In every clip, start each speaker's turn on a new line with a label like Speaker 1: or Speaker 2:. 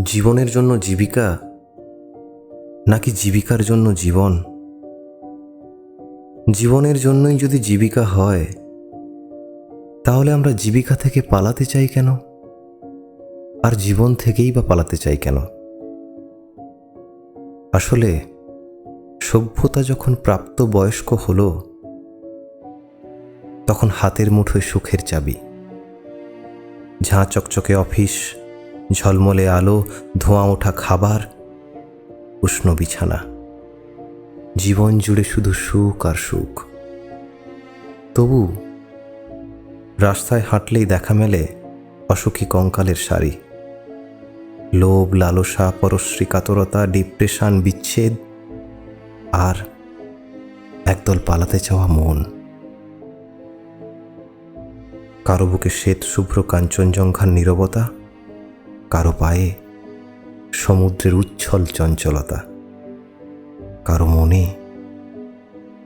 Speaker 1: জীবনের জন্য জীবিকা নাকি জীবিকার জন্য জীবন? জীবনের জন্যই যদি জীবিকা হয়, তাহলে আমরা জীবিকা থেকে পালাতে চাই কেন? আর জীবন থেকেই বা পালাতে চাই কেন? আসলে সভ্যতা যখন প্রাপ্ত বয়স্ক হলো, তখন হাতের মুঠোয় সুখের চাবি, ঝাঁ চকচকে অফিস, ঝলমলে আলো, ধোঁয়া ওঠা খাবার, উষ্ণ বিছানা, জীবন জুড়ে শুধু সুখ আর সুখ। তবু রাস্তায় হাঁটলেই দেখা মেলে অসুখী কঙ্কালের সারি, লোভ, লালসা, পরশ্রী কাতরতা, ডিপ্রেশন, বিচ্ছেদ আর একদল পালাতে চাওয়া মন। কারো বুকে শ্বেত শুভ্র কাঞ্চনজঙ্ঘার নীরবতা, কারো পায়ে সমুদ্রের উচ্ছল চঞ্চলতা, কারো মনে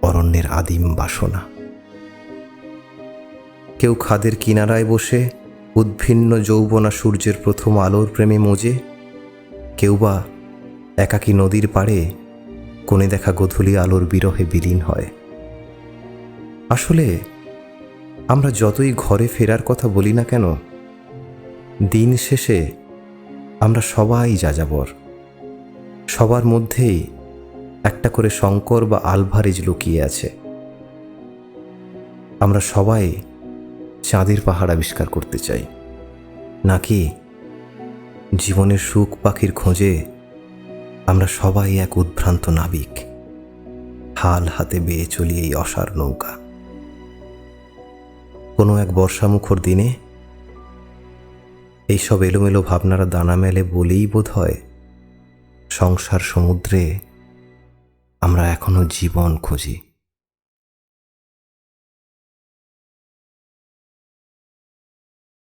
Speaker 1: অরণ্যের আদিম বাসনা। কেউ খাদের কিনারায় বসে উদ্ভিন্ন যৌবনা সূর্যের প্রথম আলোর প্রেমে মজে, কেউ বা একাকী নদীর পাড়ে কোণে দেখা গোধূলি আলোর বিরহে বিলীন হয়। আসলে আমরা যতই ঘরে ফেরার কথা বলি না কেন, দিন শেষে আমরা সবাই যাযাবর। সবার মধ্যেই একটা করে শঙ্কর বা আলভারেজ লুকিয়ে আছে। আমরা সবাই চাঁদের পাহাড় আবিষ্কার করতে চাই, নাকি জীবনের সুখ পাখির খোঁজে আমরা সবাই এক উদ্ভ্রান্ত নাবিক, হাল হাতে বেয়ে চলি এই অসার নৌকা। কোনো এক বর্ষামুখর দিনে এইসব এলোমেলো ভাবনারা দানা মেলে বলেই বোধ হয় সংসার সমুদ্রে আমরা এখনো জীবন খুঁজি।